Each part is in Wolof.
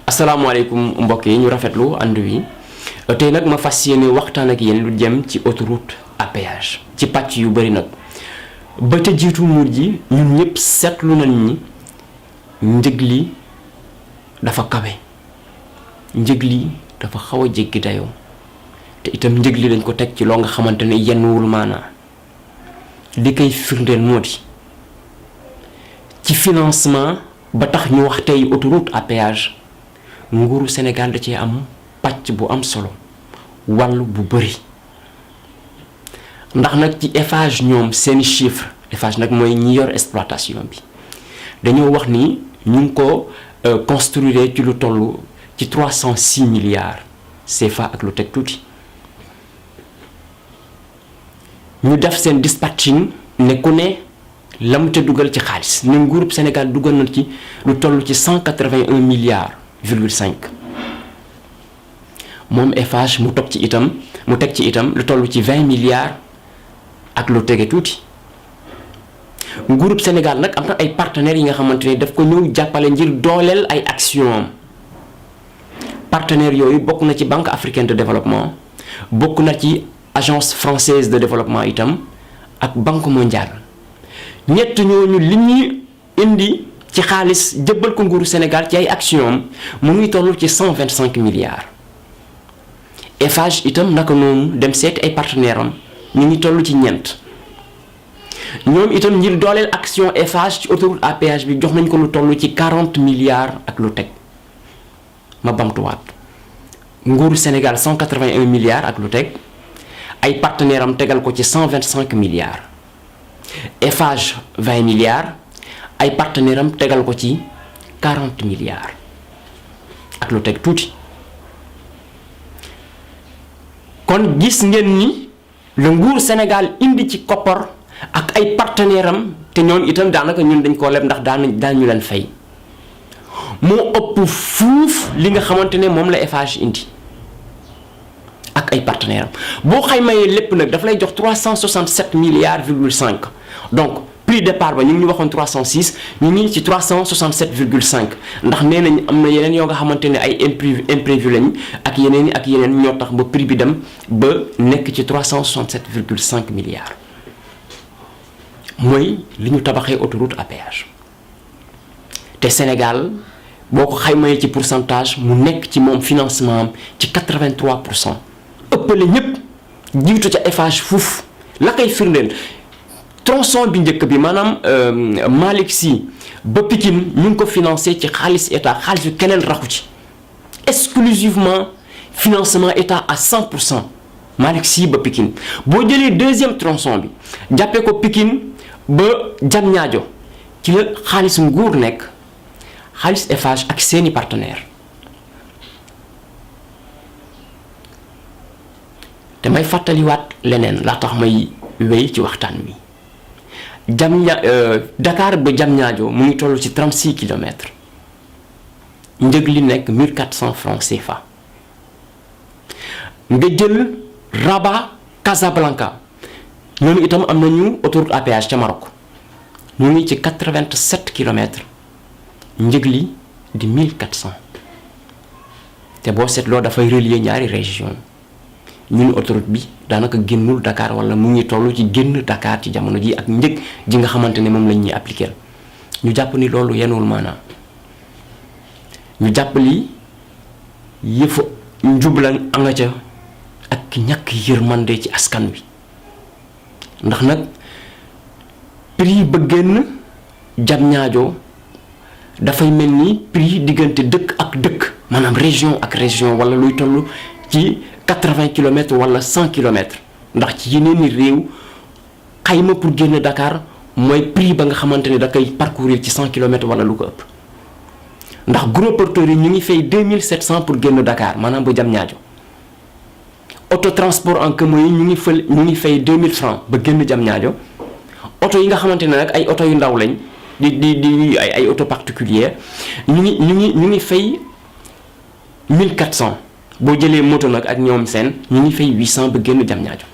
asalaamaaleykum mbokk yi ñu rafetlu ànd wi tey nag ma fas yéene waxtaan ak yéen lu jëm ci autoroute à péage ci pàcc yu bëri nag ba ca jiitu muur ji ñun ñëpp seetlu nañ ni njëg li dafa kawe njëg li dafa xaw a jéggi dayoo te itam njëg li dañ ko teg ci loo nga xamante ne yennuwul maanaa li koy firndeel moo di ci financement ba tax ñu wax tey autoroute à péage nguuru Sénégal da cee am pàcc bu am solo wàll bu bëri ndax nag ci Eiffage ñoom seeni chiffre Eiffage nag mooy ñi yor exploitation bi dañoo wax ni ñu ngi ko construire ci lu toll ci 306 milliards CFA ak lu teg tuuti ñu def seen dispatching ne ku ne la mu ca dugal ci xaalis ne nguurub Sénégal dugal na ci lu toll ci 181 milliards virgule 5 moom Eiffage mu teg ci itam lu toll ci 20 milliards ak lu tege tuuti nguurub Sénégal nag am na ay partenaires yi nga xamante ne daf ko ñëw jàppale ngir dooleel ay action am partenaires yooyu bokk na ci Banque africaine de développement bokk na ci Agence française de développement itam ak Banque mondiale ñett ñooñu li ñuy indi ci xaalis jëbbal ko nguuru Sénégal ci ay action am mu ngi toll ci 125 milliards Eiffage itam naka noonu dem seeti ay partenaires am ñu ngi toll ci ñeent ñoom itam ngir dooleel action Eiffage ci autoroute à péage bi jox nañ ko lu toll ci 40 milliards ak lu teg ma bamtuwaat nguuru Sénégal 181 milliards ak lu teg ay partenaires am tegal ko ci 125 milliards Eiffage 20 milliards ay partenaires am tegal ko ci 40 milliards ak lu teg tuuti kon gis ngeen ni le nguur Sénégal indi ci koppar ak ay partenaires am te ñoom itam daanaka ñun dañ koo leb ndax daan ñu leen fay moo ëpp fuuf li nga xamante ne moom la Eiffage indi ak ay partenaires am boo xaymayee lépp nag dafa lay jox 367 milliards virgule 5 donc prix départ ba ñu ngi ñu waxoon 306 ñu ngi ci 367 virgule 5 ndax nee nañ am na yeneen yoo nga xamante ne ay imprévu lañ ak yeneen ñoo tax ba prix bi dem ba nekk ci 367 virgule 5 milliards mooy li ñu tabaxee autoroute à péage te Sénégal boo ko xaymayee ci pourcentage mu nekk ci moom financement am ci 83%. ëppale ñëpp jiitu ca Eiffage fuuf la koy firndeel tronçon bi njëkk bi maanaam Malick Sy ba Pikine ñu ngi ko financé ci xaalis état xaalis yu keneen raxu ci exclusivement financement état à 100% Malick Sy ba Pikine boo jëlee deuxième tronçon bi jàppee ko Pikine ba Diamniadio ci la xaalis nguur nekk xaalis Eiffage ak seeni partenaires te may fàttaliwaat leneen laa tax may wéy ci waxtaan wi Dakar ba Diamniadio mu ngi toll ci 36 kilomètres njëg li nekk 1400 francs CFA nga jël Rabat Casablanca ñoom itam am nañu autoroute à péage ca Maroc ñu ngi ci 87 kilomètres njëg li di 1400 te boo seetloo dafay relier ñaari région ñun autoroute bi daanaka génnul Dakar wala mu ngi toll ci génn Dakar ci jamono ji ak njëg ji nga xamante ne moom lañ ñuy appliquer ñu jàpp ni loolu yenuwul maanaam ñu jàpp li yëfu njublan anga ca ak ñàkk yërmande ci askan wi ndax nag prix ba génn Diamniadio dafay mel ni prix diggante dëkk ak dëkk maanaam région ak région wala luy toll ci 80 kilomètres wala 100 kilomètres ndax ci yeneen i réew xayma pour génn Dakar mooy prix ba nga xamante ne da koy parcourir ci 100 kilomètres wala lu ko ëpp ndax gros porteurs yi ñu ngi fay 2700 pour génn Dakar maanaam bu Diamniadio auto transport en commun yi ñu ngi fay 2000 francs ba génn Diamniadio oto yi nga xamante ne nag ay oto yu ndaw lañ di ay auto particulier ñu ngi fay 1400. boo jëlee moto nag ak ñoom seen ñu ngi fay 800 ba génn Diamniadio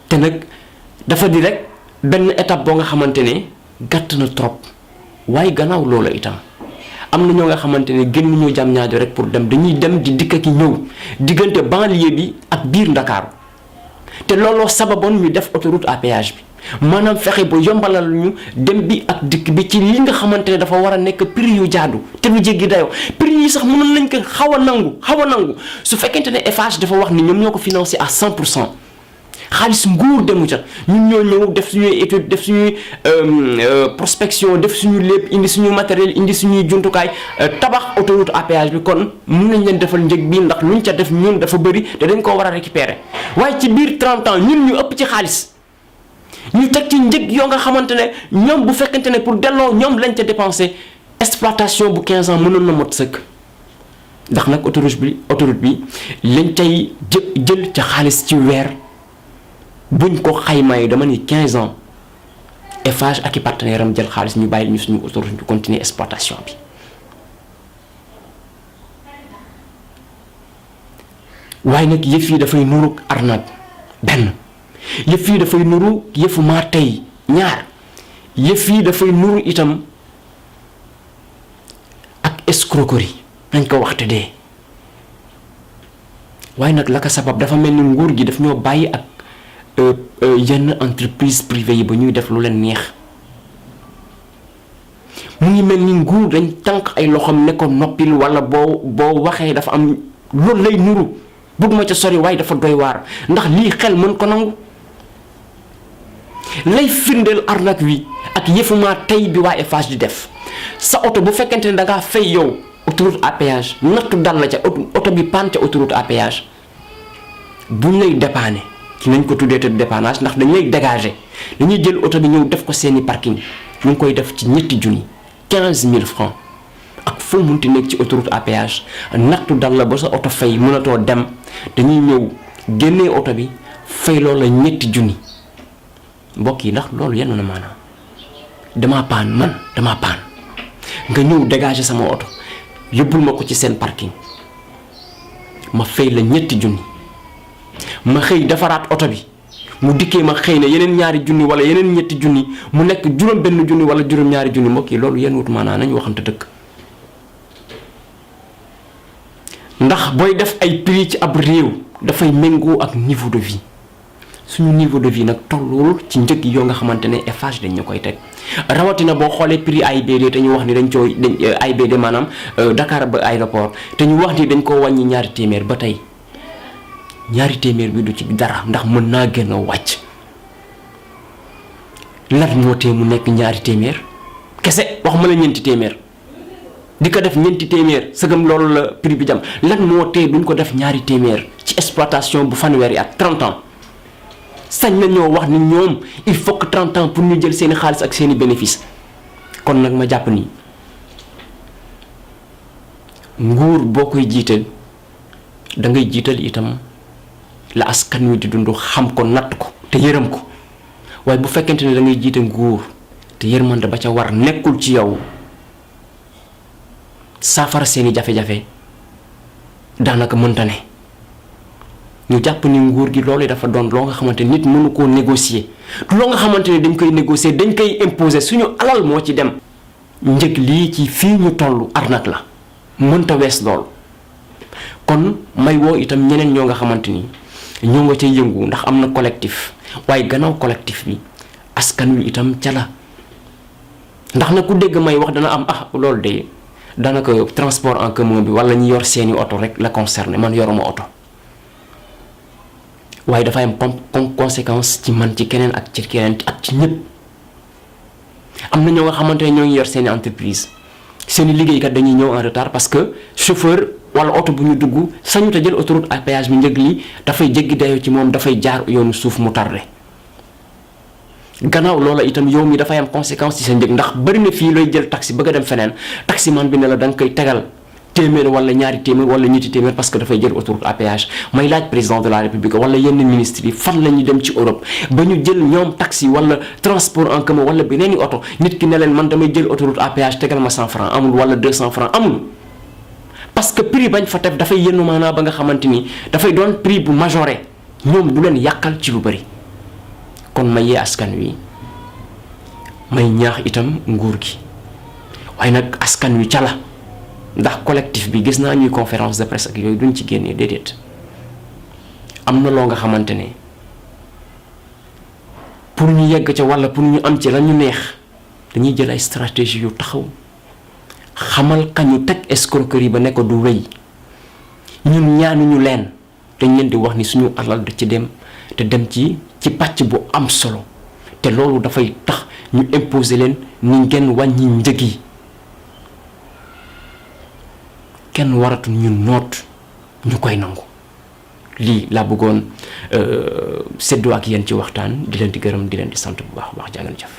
te nag dafa di rek benn étape boo nga xamante ne gàtt na trop waaye gannaaw loola itam am na ñoo nga xamante ne gën ñoo jam ñaajo rek pour dem dañuy dem di dikk ki ñëw diggante banlieue bi ak biir Ndakaaru te looloo sababoon ñu def autoroute à péage bi maanaam fexe ba yombalal ñu dem bi ak dikk bi ci li nga xamante ne dafa war a nekk prix yu jaadu te lu jéggi dayoo prix yi sax mënoon nañ ko xaw a nangu su fekkente ne Eiffage dafa wax ni ñoom ñoo ko financé à 100%. xaalis nguur demu ca ñun ñoo ñëw def suñuy étude def suñuy prospection def suñu lépp indi suñu matériel indi suñuy jumtukaay tabax autoroute à péage bi kon mun nañ leen defal njëg bi ndax luñ ca def ñun dafa bëri te dañ koo war a récupérer waaye ci biir 30 ans ñun ñu ëpp ci xaalis ñu teg ci njëg yoo nga xamante ne ñoom bu fekkente ne pour delloo ñoom lañ ca dépensé exploitation bu 15 ans mënoon na mot sëkk ndax nag autoroute bi lañ cay jël ca xaalis ci weer buñ ko xaymaa yi dama ni 15 ans Eiffage ak i partenaire am jël xaalis ñu bàyyi ñu suñu autoroute ñu continuer exploitation bi waaye nag yëf yi dafay nuru arnaque benn yëf yi dafay nuru yëfu maa tey ñaar yëf yi dafay nuru itam ak escroquerie nañ ko waxte dee waaye nag la ko sabab dafa mel ni nguur gi daf ñoo bàyyi ak yenn entreprise privée yi ba ñuy def lu leen neex mu ngi mel ni nguur dañ tànk ay loxoom ne ko noppil wala boo waxee dafa am loolu lay nuru bëgguma ca sori waaye dafa doy waar ndax lii xel mën ko nangu lay firndeel arnaque wi ak yëfumaa tey bi waa Eiffage di def sa oto bu fekkente ne da ngaa fay yow autoroute à péage nattu dal la ca oto bi paan ca autoroute à péage buñ lay dépanner ci nañ ko tuddee te dépannage ndax dañ lay dégager dañuy jël oto bi ñëw def ko seeni parking ñu ngi koy def ci ñetti junni 15000 francs ak foo munti nekk ci autoroute à péage nattu dal la ba sa oto fay mënatoo dem dañuy ñëw génnee oto bi fay loolu la ñetti junni mbokk yi ndax loolu yenn na maanaam damaa paan nga ñëw dégager sama oto yóbbul ma ko ci seen parking ma fay la ñetti junni ma xëy defaraat oto bi mu dikkee ma xëy na yeneen ñaari junni wala yeneen ñetti junni mu nekk juróom benn junni wala juróom ñaari junni mbokk yi loolu yenn wut maanaam nañu waxante dëkk ndax booy def ay prix ci ab réew dafay méngoo ak niveau de vie suñu niveau de vie nag tollul ci njëg yoo nga xamante ne Eiffage dañ ñu koy teg rawatina boo xoolee prix AIBD te ñu wax ni dañ AIBD maanaam Dakar ba aéroport te ñu wax ni dañ koo wàññi ñaari téeméer ba tey ñaari téeméer bi du ci dara ndax mën naa gën a wàcc lan moo tee mu nekk ñaari téeméer kese wax ma la ñeenti téeméer di ko def ñeenti téeméer sëgam loolu la prix bi jam lan moo tee duñ ko def ñaari téeméer ci exploitation bu fanweeri at 30 ans sañ na ñoo wax ni ñoom il faut que 30 ans pour ñu jël seeni xaalis ak seeni bénéfice kon nag ma jàpp ni nguur boo koy jiital da ngay jiital itam la askan wi di dund xam ko natt ko te yërëm ko waaye bu fekkente ne da ngay jiite nguur te yërmande ba ca war nekkul ci yow saafara seeni jafe-jafe daanaka mënta ne ñu jàpp ni nguur gi loolu dafa doon loo nga xamante nit mënu koo négocier loo nga xamante ne dañ koy négocier dañ koy imposer suñu alal moo ci dem njëg lii ci fii ñu toll arnaque la mënta wees lool kon may woo itam ñeneen ñoo nga xamante ni ñoo nga cay yëngu ndax am na collectif waaye gannaaw collectif bi askan wi itam ca la ndax na ku dégg may wax dana am loolu de daanaka transport en commun bi wala ñi yor seeni oto rek la concerné man yoruma oto waaye dafay am conséquence ci man ci keneen ak ci keneen ak ci ñëpp am na ñoo nga xamante ne ñoo ngi yor seeni entreprise seeni liggéeykat dañuy ñëw en retard parce que chauffeur wala oto bu ñu dugg sañu te jël autoroute à péage bi njëg li dafay jéggi dayoo ci moom dafay jaar yoonu suuf mu tardé gannaaw loola itam yow mi dafay am conséquence ci sa njëg ndax bari na fii looy jël taxi bëgg a dem feneen taximan bi ne la da nga koy tegal téeméer wala ñaari téeméer wala ñetti téeméer parce que dafay jël autoroute à péage may laaj président de la république wala yenn ministres yi fan la ñu dem ci Europe ba ñu jël ñoom taxi wala transport en commun wala beneen i oto nit ki ne leen man damay jël autoroute à péage tegal ma 100 francs amul wala 200 francs amul parce que prix bañ fa tef dafay yenn maanaa ba nga xamante ni dafay doon prix bu majoré ñoom du leen yàqal ci lu bëri kon ma yee askan wi may ñaax itam nguur gi waaye nag askan wi ca la ndax collectif bi gis naa ñuy conférence de presse ak yooyu duñ ci génnee déedéet am na loo nga xamante ne pour ñu yegg ca walla pour ñu am ci la ñu neex dañuy jël ay stratégie yu taxaw xamal kañu teg escroquerie ba ne ko du wéy ñun ñaanuñu leen dañ leen di wax ni suñu alal da ci dem te dem ci pàcc bu am solo te loolu dafay tax ñu imposer leen ni ngeen wàññi njëg yi kenn waratu ñu noot ñu koy nangu lii laa bëggoon séddoo ak yéen ci waxtaan di leen di gërëm di leen di sant bu baax a baax jaa ngeen jëf